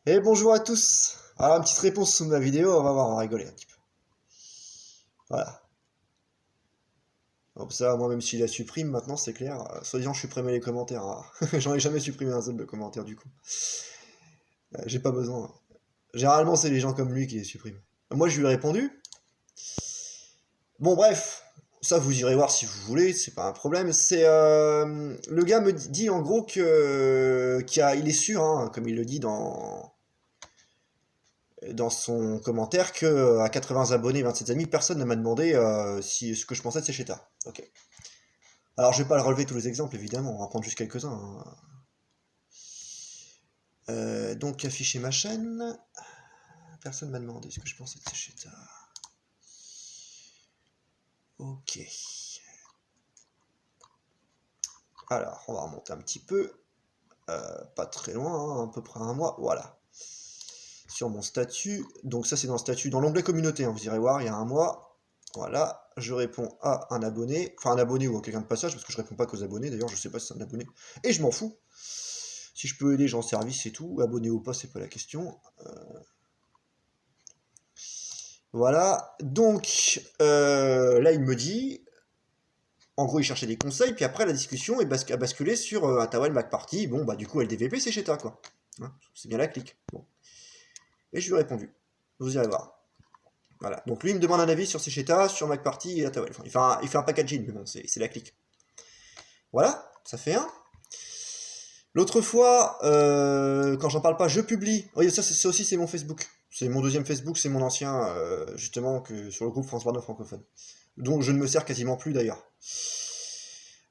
Et bonjour à tous. Alors, une petite réponse sous ma vidéo, on va voir, on va rigoler un petit peu. Voilà. Comme ça, moi, même si je la supprime maintenant, c'est clair. Soi-disant, je supprime les commentaires. Hein. J'en ai jamais supprimé un seul de commentaires du coup. J'ai pas besoin. Généralement, c'est les gens comme lui qui les suppriment. Moi, je lui ai répondu. Bon, bref. Ça, vous irez voir si vous voulez, c'est pas un problème. C'est le gars me dit en gros il est sûr, hein, comme il le dit dans son commentaire que à 80 abonnés, 27 amis, personne ne m'a demandé si ce que je pensais de Secheta. Ok. Alors je vais pas le relever tous les exemples évidemment, on va prendre juste quelques-uns. Hein. Donc afficher ma chaîne. Personne m'a demandé ce que je pensais de Secheta. Ok. Alors on va remonter un petit peu. Pas très loin, hein, à peu près un mois. Voilà. Sur mon statut. Donc ça c'est dans le statut, dans l'onglet communauté, hein, vous irez voir, il y a un mois. Voilà, je réponds à un abonné, enfin un abonné ou à quelqu'un de passage, parce que je réponds pas qu'aux abonnés, d'ailleurs je sais pas si c'est un abonné, et je m'en fous. Si je peux aider, j'en service, c'est tout. Abonné ou pas, c'est pas la question. Voilà, donc là il me dit, en gros il cherchait des conseils, puis après la discussion a basculé sur Atawal Mac Party, bon bah du coup LDVP c'est chez toi quoi. Hein, c'est bien la clique. Bon. Et je lui ai répondu. Vous irez voir. Voilà. Donc lui, il me demande un avis sur Secheta, sur MacParty et Atawal. Enfin, il fait un packaging, mais bon, c'est la clique. Voilà, ça fait un. L'autre fois, quand j'en parle pas, je publie. Oui, ça aussi, c'est mon Facebook. C'est mon deuxième Facebook, c'est mon ancien, justement, sur le groupe France Barno francophone. Donc je ne me sers quasiment plus d'ailleurs.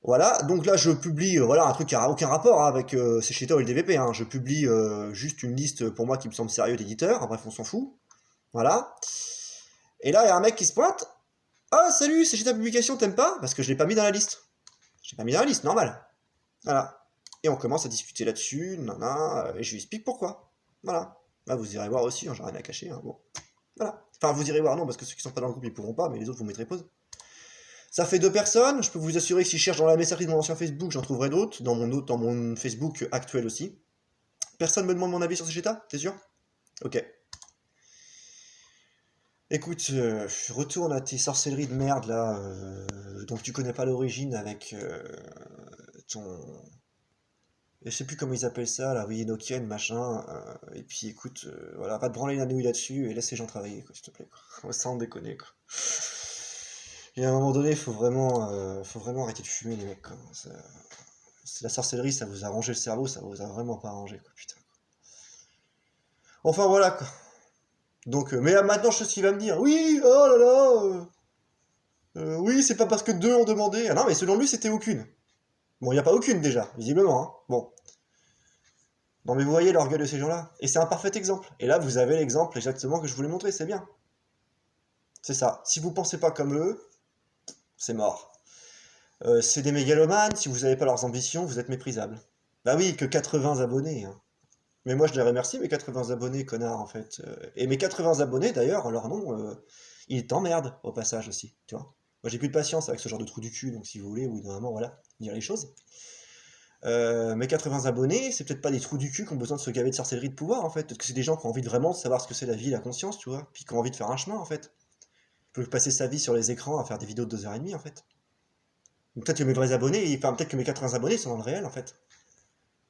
Voilà, donc là je publie voilà, un truc qui n'a aucun rapport hein, avec Secheta ou le DVP. Hein. Je publie juste une liste pour moi qui me semble sérieux d'éditeurs. Bref, on s'en fout. Voilà. Et là, il y a un mec qui se pointe. Ah, salut, c'est chez ta publication, t'aimes pas? Parce que je l'ai pas mis dans la liste. Je l'ai pas mis dans la liste, normal. Voilà. Et on commence à discuter là-dessus, nanana, et je lui explique pourquoi. Voilà. Là, vous irez voir aussi, hein, j'ai rien à cacher. Hein, bon. Voilà. Enfin, vous irez voir, non, parce que ceux qui sont pas dans le groupe, ils pourront pas, mais les autres, vous mettrez pause. Ça fait deux personnes. Je peux vous assurer que si je cherche dans la messagerie de mon ancien Facebook, j'en trouverai d'autres. Dans mon Facebook actuel aussi. Personne me demande mon avis sur ces états, t'es sûr? Ok. Écoute, retourne à tes sorcelleries de merde là, dont tu connais pas l'origine avec ton. Je sais plus comment ils appellent ça, là, oui, Nokia, machin. Et puis écoute, voilà, va te branler la nouille là-dessus et laisse les gens travailler, quoi, s'il te plaît. Quoi. Sans déconner, quoi. Et à un moment donné, faut vraiment arrêter de fumer, les mecs, quoi. La sorcellerie, ça vous a rangé le cerveau, ça vous a vraiment pas arrangé, quoi, putain. Enfin voilà, quoi. Donc, mais maintenant, je sais ce qu'il va me dire. Oui, oh là là, oui, c'est pas parce que deux ont demandé. Ah non, mais selon lui, c'était aucune. Bon, il n'y a pas aucune déjà, visiblement. Hein. Bon. Non, mais vous voyez l'orgueil de ces gens-là. Et c'est un parfait exemple. Et là, vous avez l'exemple exactement que je voulais montrer, c'est bien. C'est ça. Si vous pensez pas comme eux, c'est mort. C'est des mégalomanes, si vous n'avez pas leurs ambitions, vous êtes méprisables. Bah oui, que 80 abonnés. Hein. Mais moi, je les remercie, mes 80 abonnés, connards, en fait. Et mes 80 abonnés, d'ailleurs, leur nom, ils t'emmerdent, au passage aussi, tu vois. Moi, j'ai plus de patience avec ce genre de trou du cul, donc si vous voulez, au bout d'un moment, voilà, dire les choses. Mes 80 abonnés, c'est peut-être pas des trous du cul qui ont besoin de se gaver de sorcellerie de pouvoir, en fait. Peut-être que c'est des gens qui ont envie de vraiment savoir ce que c'est la vie, la conscience, tu vois. Puis qui ont envie de faire un chemin, en fait. Ils peuvent passer sa vie sur les écrans à faire des vidéos de 2h30, en fait. Donc peut-être que mes vrais abonnés, enfin, peut-être que mes 80 abonnés sont dans le réel, en fait.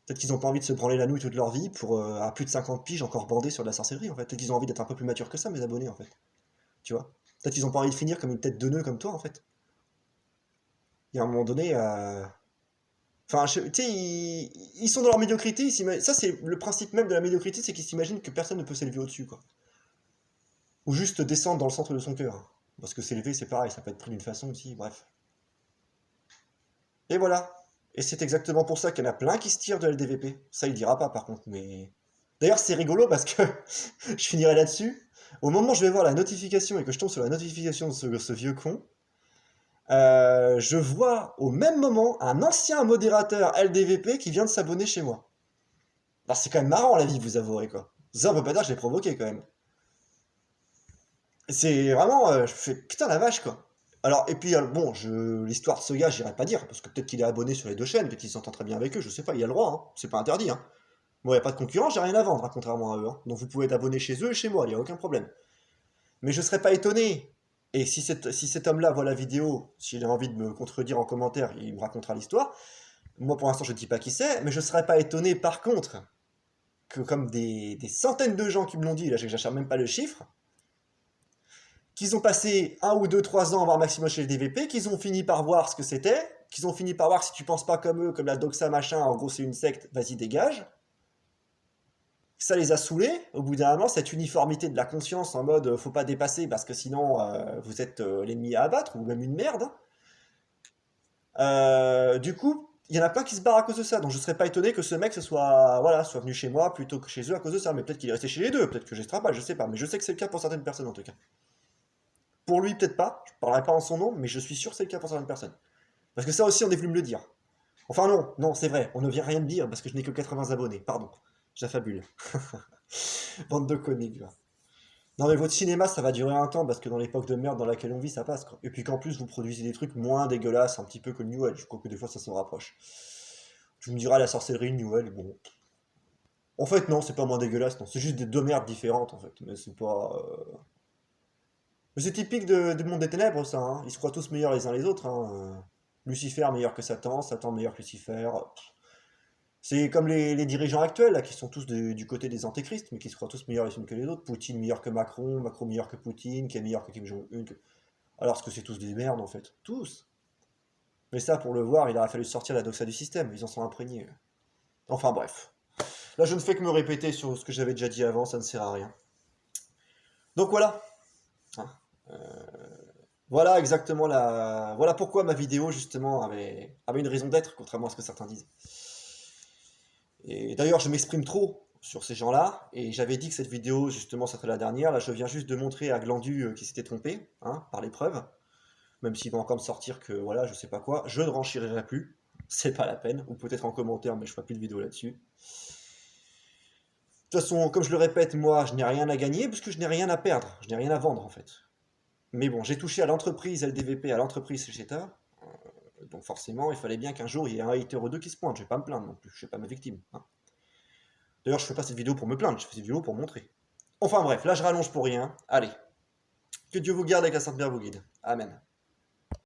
Peut-être qu'ils ont pas envie de se branler la nouille toute leur vie pour, à plus de 50 piges, encore bandés sur de la sorcellerie, en fait. Peut-être qu'ils ont envie d'être un peu plus matures que ça, mes abonnés, en fait. Tu vois. Peut-être qu'ils ont pas envie de finir comme une tête de nœud comme toi, en fait. Il y a un moment donné, enfin, tu sais, ils sont dans leur médiocrité. Ça, c'est le principe même de la médiocrité, c'est qu'ils s'imaginent que personne ne peut s'élever au-dessus, quoi. Ou juste descendre dans le centre de son cœur. Parce que s'élever, c'est pareil, ça peut être pris d'une façon aussi, bref. Et voilà. Et c'est exactement pour ça qu'il y en a plein qui se tirent de LDVP. Ça, il dira pas, par contre, mais. D'ailleurs, c'est rigolo parce que je finirai là-dessus. Au moment où je vais voir la notification et que je tombe sur la notification de ce vieux con, je vois au même moment un ancien modérateur LDVP qui vient de s'abonner chez moi. Alors c'est quand même marrant la vie, vous avouerez quoi. Ça on peut pas dire que je l'ai provoqué quand même. C'est vraiment, je fais putain la vache quoi. Alors et puis bon, l'histoire de ce gars, j'irai pas dire parce que peut-être qu'il est abonné sur les deux chaînes, peut-être qu'il s'entend très bien avec eux, je sais pas, il a le droit, hein. C'est pas interdit. Hein. Moi, il n'y a pas de concurrence, j'ai rien à vendre, hein, contrairement à eux. Hein. Donc vous pouvez être abonné chez eux et chez moi, il n'y a aucun problème. Mais je ne serais pas étonné. Et si cet homme-là voit la vidéo, s'il a envie de me contredire en commentaire, il me racontera l'histoire. Moi, pour l'instant, je ne dis pas qui c'est, mais je ne serais pas étonné, par contre, que comme des centaines de gens qui me l'ont dit, là, je n'achète même pas le chiffre, qu'ils ont passé 1 ou 2, 3 ans à voir Maximo chez le DVP, qu'ils ont fini par voir ce que c'était, qu'ils ont fini par voir que si tu penses pas comme eux, comme la Doxa machin, en gros c'est une secte, vas-y dégage. Ça les a saoulés, au bout d'un moment, cette uniformité de la conscience en mode faut pas dépasser parce que sinon vous êtes l'ennemi à abattre ou même une merde. Du coup, il y en a plein qui se barrent à cause de ça, donc je serais pas étonné que ce mec soit venu chez moi plutôt que chez eux à cause de ça, mais peut-être qu'il est resté chez les deux, peut-être que j'extrapole, je sais pas, mais je sais que c'est le cas pour certaines personnes en tout cas. Pour lui, peut-être pas, je parlerai pas en son nom, mais je suis sûr que c'est le cas pour certaines personnes. Parce que ça aussi, on est venu me le dire. Enfin non, c'est vrai, on ne vient rien me dire parce que je n'ai que 80 abonnés, pardon, j'affabule. Bande de conneries, là. Non mais votre cinéma, ça va durer un temps parce que dans l'époque de merde dans laquelle on vit, ça passe quoi. Et puis qu'en plus, vous produisez des trucs moins dégueulasses, un petit peu que le New Age, je crois que des fois ça s'en rapproche. Tu me diras la sorcellerie, New Age, bon. En fait, non, c'est pas moins dégueulasse, non, c'est juste des deux merdes différentes en fait, mais c'est pas. Mais c'est typique du monde des ténèbres, ça. Hein. Ils se croient tous meilleurs les uns les autres. Hein. Lucifer meilleur que Satan, Satan meilleur que Lucifer. C'est comme les dirigeants actuels, là, qui sont tous du côté des antéchrists, mais qui se croient tous meilleurs les uns que les autres. Poutine meilleur que Macron, Macron meilleur que Poutine, qui est meilleur que Kim Jong-un. Alors que c'est tous des merdes, en fait. Tous. Mais ça, pour le voir, il a fallu sortir la doxa du système. Ils en sont imprégnés. Enfin, bref. Là, je ne fais que me répéter sur ce que j'avais déjà dit avant, ça ne sert à rien. Donc voilà. Hein. Voilà exactement la. Voilà pourquoi ma vidéo justement avait une raison d'être, contrairement à ce que certains disent. Et d'ailleurs, je m'exprime trop sur ces gens-là, et j'avais dit que cette vidéo, justement, ça serait la dernière. Là, je viens juste de montrer à Glandu qui s'était trompé, hein, par les preuves, même s'il va encore me sortir que voilà, je sais pas quoi. Je ne renchérirai plus, c'est pas la peine, ou peut-être en commentaire, mais je ferai plus de vidéo là-dessus. De toute façon, comme je le répète, moi, je n'ai rien à gagner, puisque je n'ai rien à perdre, je n'ai rien à vendre en fait. Mais bon, j'ai touché à l'entreprise LDVP, à l'entreprise Cegeta, donc forcément, il fallait bien qu'un jour il y ait un hater ou deux qui se pointe. Je vais pas me plaindre non plus, je suis pas ma victime. Hein. D'ailleurs, je fais pas cette vidéo pour me plaindre, je fais cette vidéo pour montrer. Enfin bref, là je rallonge pour rien. Allez, que Dieu vous garde et que la Sainte Mère vous guide. Amen.